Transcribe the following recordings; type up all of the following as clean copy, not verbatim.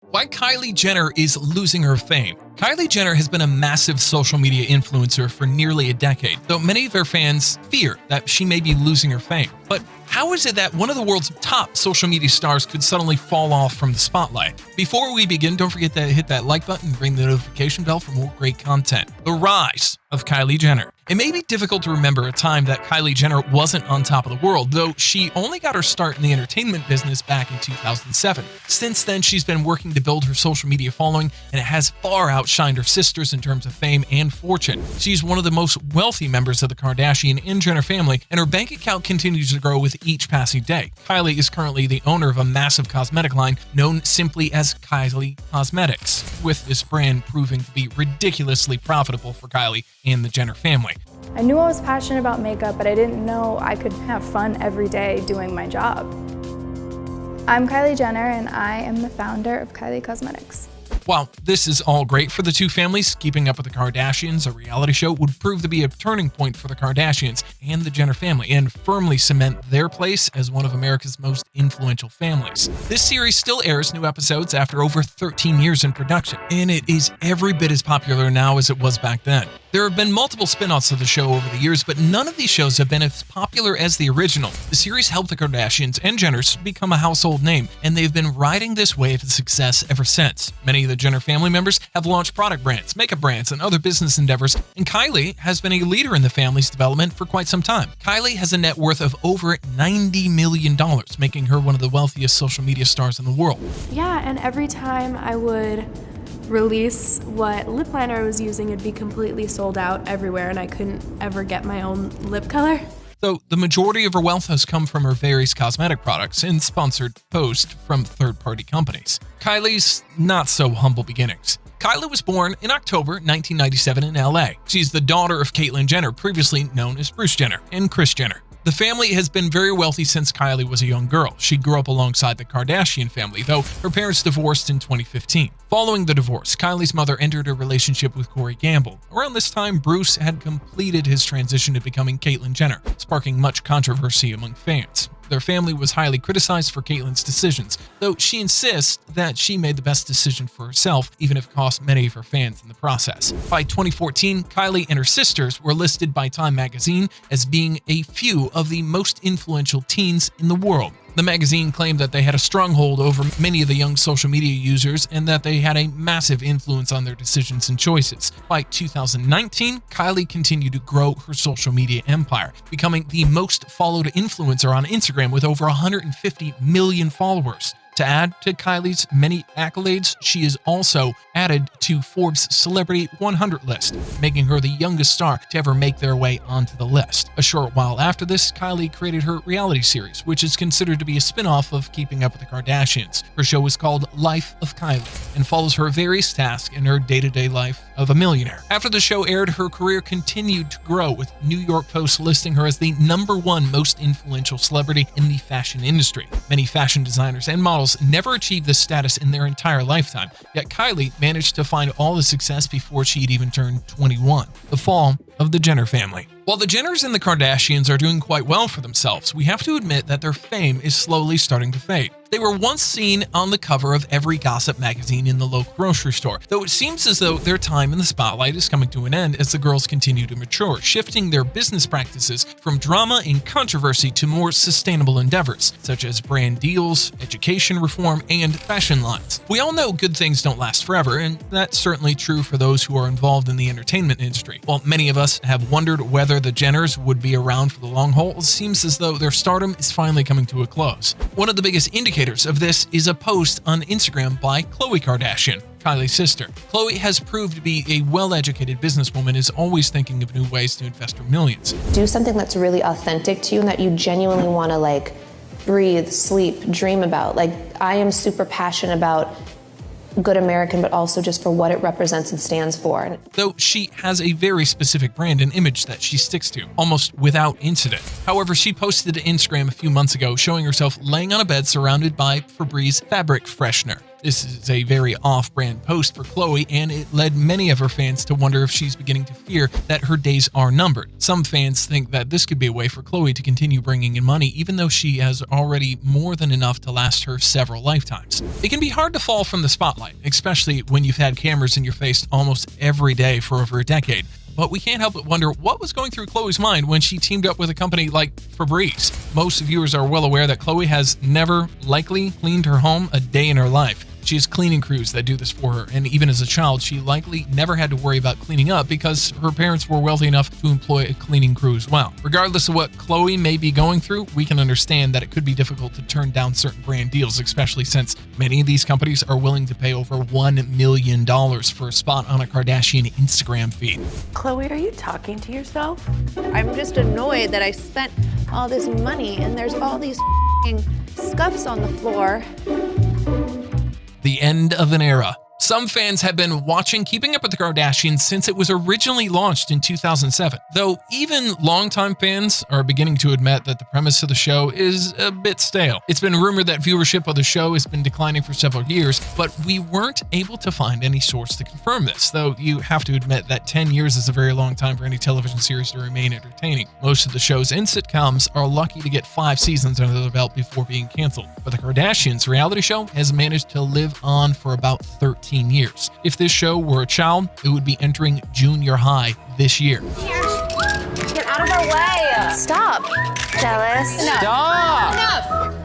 Why Kylie Jenner is losing her fame. Kylie Jenner has been a massive social media influencer for nearly a decade, though many of her fans fear that she may be losing her fame. But how is it that one of the world's top social media stars could suddenly fall off from the spotlight? Before we begin, don't forget to hit that like button and ring the notification bell for more great content. The rise of Kylie Jenner. It may be difficult to remember a time that Kylie Jenner wasn't on top of the world, though she only got her start in the entertainment business back in 2007. Since then, she's been working to build her social media following, and it has far outshined her sisters in terms of fame and fortune. She's one of the most wealthy members of the Kardashian and Jenner family, and her bank account continues to grow with each passing day. Kylie is currently the owner of a massive cosmetic line known simply as Kylie Cosmetics, with this brand proving to be ridiculously profitable for Kylie and the Jenner family. I knew I was passionate about makeup, but I didn't know I could have fun every day doing my job. I'm Kylie Jenner, and I am the founder of Kylie Cosmetics. While this is all great for the two families, keeping up with the Kardashians, a reality show, would prove to be a turning point for the Kardashians and the Jenner family and firmly cement their place as one of America's most influential families. This series still airs new episodes after over 13 years in production, and it is every bit as popular now as it was back then. There have been multiple spin-offs of the show over the years, but none of these shows have been as popular as the original. The series helped the Kardashians and Jenners become a household name, and they've been riding this wave of success ever since. Many of the Jenner family members have launched product brands, makeup brands, and other business endeavors, and Kylie has been a leader in the family's development for quite some time. Kylie has a net worth of over $90 million, making her one of the wealthiest social media stars in the world. Yeah, and every time I would release what lip liner I was using, it'd be completely sold out everywhere, and I couldn't ever get my own lip color. Though the majority of her wealth has come from her various cosmetic products and sponsored posts from third-party companies. Kylie's not-so-humble beginnings. Kylie was born in October 1997 in LA. She's the daughter of Caitlyn Jenner, previously known as Bruce Jenner, and Kris Jenner. The family has been very wealthy since Kylie was a young girl. She grew up alongside the Kardashian family, though her parents divorced in 2015. Following the divorce, Kylie's mother entered a relationship with Corey Gamble. Around this time, Bruce had completed his transition to becoming Caitlyn Jenner, sparking much controversy among fans. Their family was highly criticized for Caitlyn's decisions, though she insists that she made the best decision for herself, even if it cost many of her fans in the process. By 2014, Kylie and her sisters were listed by Time magazine as being a few of the most influential teens in the world. The magazine claimed that they had a stronghold over many of the young social media users and that they had a massive influence on their decisions and choices. By 2019, Kylie continued to grow her social media empire, becoming the most followed influencer on Instagram with over 150 million followers. To add to Kylie's many accolades, she is also added to Forbes' Celebrity 100 list, making her the youngest star to ever make their way onto the list. A short while after this, Kylie created her reality series, which is considered to be a spin-off of Keeping Up with the Kardashians. Her show is called Life of Kylie and follows her various tasks in her day-to-day life of a millionaire. After the show aired, her career continued to grow, with New York Post listing her as the #1 most influential celebrity in the fashion industry. Many fashion designers and models never achieved this status in their entire lifetime, yet Kylie managed to find all the success before she'd even turned 21. The fall of the Jenner family. While the Jenners and the Kardashians are doing quite well for themselves, we have to admit that their fame is slowly starting to fade. They were once seen on the cover of every gossip magazine in the local grocery store, though it seems as though their time in the spotlight is coming to an end as the girls continue to mature, shifting their business practices from drama and controversy to more sustainable endeavors, such as brand deals, education reform, and fashion lines. We all know good things don't last forever, and that's certainly true for those who are involved in the entertainment industry. While many of us have wondered whether the Jenners would be around for the long haul, it seems as though their stardom is finally coming to a close. One of the biggest indicators of this is a post on Instagram by Khloe Kardashian, Kylie's sister. Khloe has proved to be a well-educated businesswoman, is always thinking of new ways to invest her millions. Do something that's really authentic to you and that you genuinely want to breathe, sleep, dream about. I am super passionate about good American, but also just for what it represents and stands for. Though she has a very specific brand and image that she sticks to, almost without incident. However, she posted to Instagram a few months ago showing herself laying on a bed surrounded by Febreze fabric freshener. This is a very off-brand post for Khloe, and it led many of her fans to wonder if she's beginning to fear that her days are numbered. Some fans think that this could be a way for Khloe to continue bringing in money, even though she has already more than enough to last her several lifetimes. It can be hard to fall from the spotlight, especially when you've had cameras in your face almost every day for over a decade. But we can't help but wonder what was going through Khloe's mind when she teamed up with a company like Febreze. Most viewers are well aware that Khloe has never likely cleaned her home a day in her life. She has cleaning crews that do this for her, and even as a child, she likely never had to worry about cleaning up because her parents were wealthy enough to employ a cleaning crew as well. Regardless of what Khloe may be going through, we can understand that it could be difficult to turn down certain brand deals, especially since many of these companies are willing to pay over $1 million for a spot on a Kardashian Instagram feed. Khloe, are you talking to yourself? I'm just annoyed that I spent all this money and there's all these f***ing scuffs on the floor. The end of an era. Some fans have been watching Keeping Up with the Kardashians since it was originally launched in 2007, though even longtime fans are beginning to admit that the premise of the show is a bit stale. It's been rumored that viewership of the show has been declining for several years, but we weren't able to find any source to confirm this, though you have to admit that 10 years is a very long time for any television series to remain entertaining. Most of the shows and sitcoms are lucky to get 5 seasons under their belt before being canceled, but the Kardashians reality show has managed to live on for about 13 years. If this show were a child, it would be entering junior high this year. Get out of our way. Stop. Jealous. Enough. Stop! Enough.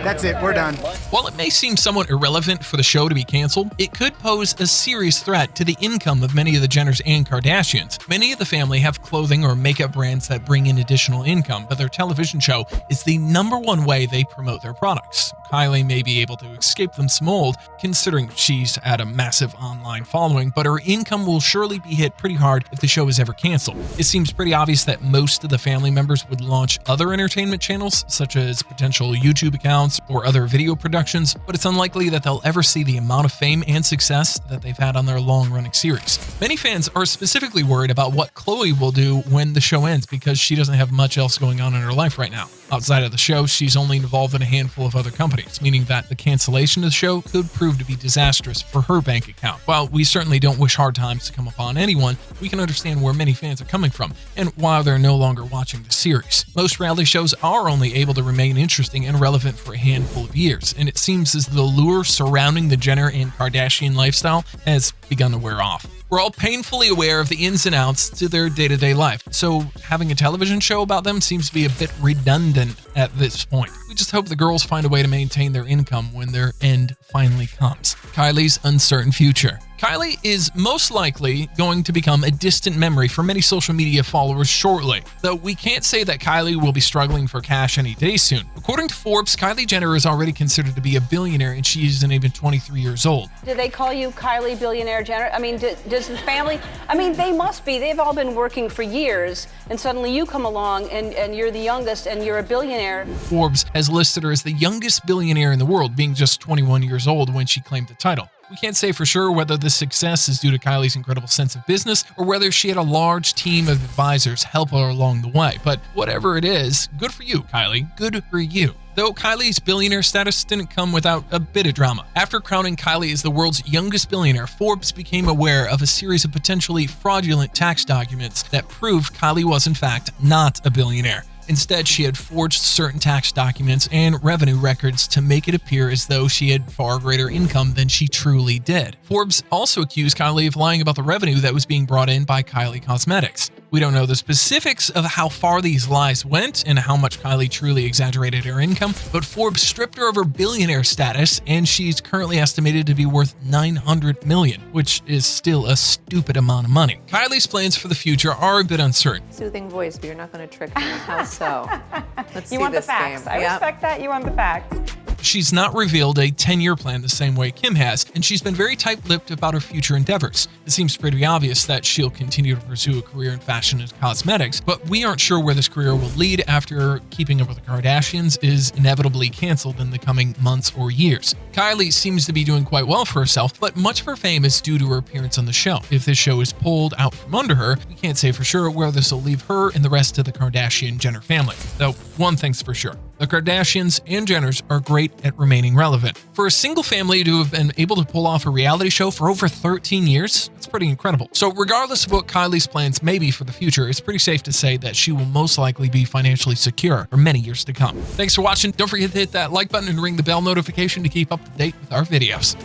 That's it, we're done. While it may seem somewhat irrelevant for the show to be canceled, it could pose a serious threat to the income of many of the Jenners and Kardashians. Many of the family have clothing or makeup brands that bring in additional income, but their television show is the #1 way they promote their products. Kylie may be able to escape this mold, considering she's had a massive online following, but her income will surely be hit pretty hard if the show is ever canceled. It seems pretty obvious that most of the family members would launch other entertainment channels, such as potential YouTube accounts or other video productions, but it's unlikely that they'll ever see the amount of fame and success that they've had on their long-running series. Many fans are specifically worried about what Khloe will do when the show ends because she doesn't have much else going on in her life right now. Outside of the show, she's only involved in a handful of other companies, meaning that the cancellation of the show could prove to be disastrous for her bank account. While we certainly don't wish hard times to come upon anyone, we can understand where many fans are coming from and why they're no longer watching the series. Most reality shows are only able to remain interesting and relevant for a handful of years, and it seems as the lure surrounding the Jenner and Kardashian lifestyle has begun to wear off. We're all painfully aware of the ins and outs to their day-to-day life, so having a television show about them seems to be a bit redundant at this point. We just hope the girls find a way to maintain their income when their end finally comes. Kylie's uncertain future. Kylie is most likely going to become a distant memory for many social media followers shortly, though we can't say that Kylie will be struggling for cash any day soon. According to Forbes, Kylie Jenner is already considered to be a billionaire and she isn't even 23 years old. Do they call you Kylie Billionaire Jenner? I mean, does the family, they must be. They've all been working for years, and suddenly you come along and you're the youngest and you're a billionaire. Forbes has listed her as the youngest billionaire in the world, being just 21 years old when she claimed the title. We can't say for sure whether this success is due to Kylie's incredible sense of business or whether she had a large team of advisors help her along the way. But whatever it is, good for you, Kylie. Good for you. Though Kylie's billionaire status didn't come without a bit of drama. After crowning Kylie as the world's youngest billionaire, Forbes became aware of a series of potentially fraudulent tax documents that proved Kylie was in fact not a billionaire. Instead, she had forged certain tax documents and revenue records to make it appear as though she had far greater income than she truly did. Forbes also accused Kylie of lying about the revenue that was being brought in by Kylie Cosmetics. We don't know the specifics of how far these lies went and how much Kylie truly exaggerated her income, but Forbes stripped her of her billionaire status, and she's currently estimated to be worth $900 million, which is still a stupid amount of money. Kylie's plans for the future are a bit uncertain. Soothing voice, but you're not going to trick me. How so? Let's You see want the this facts. game. I Yep. respect that. You want the facts. She's not revealed a 10-year plan the same way Kim has, and she's been very tight-lipped about her future endeavors. It seems pretty obvious that she'll continue to pursue a career in fashion and cosmetics, but we aren't sure where this career will lead after Keeping Up with the Kardashians is inevitably canceled in the coming months or years. Kylie seems to be doing quite well for herself, but much of her fame is due to her appearance on the show. If this show is pulled out from under her, we can't say for sure where this will leave her and the rest of the Kardashian-Jenner family. Though, one thing's for sure. The Kardashians and Jenners are great at remaining relevant. For a single family to have been able to pull off a reality show for over 13 years, that's pretty incredible. So regardless of what Kylie's plans may be for the future, it's pretty safe to say that she will most likely be financially secure for many years to come. Thanks for watching. Don't forget to hit that like button and ring the bell notification to keep up to date with our videos.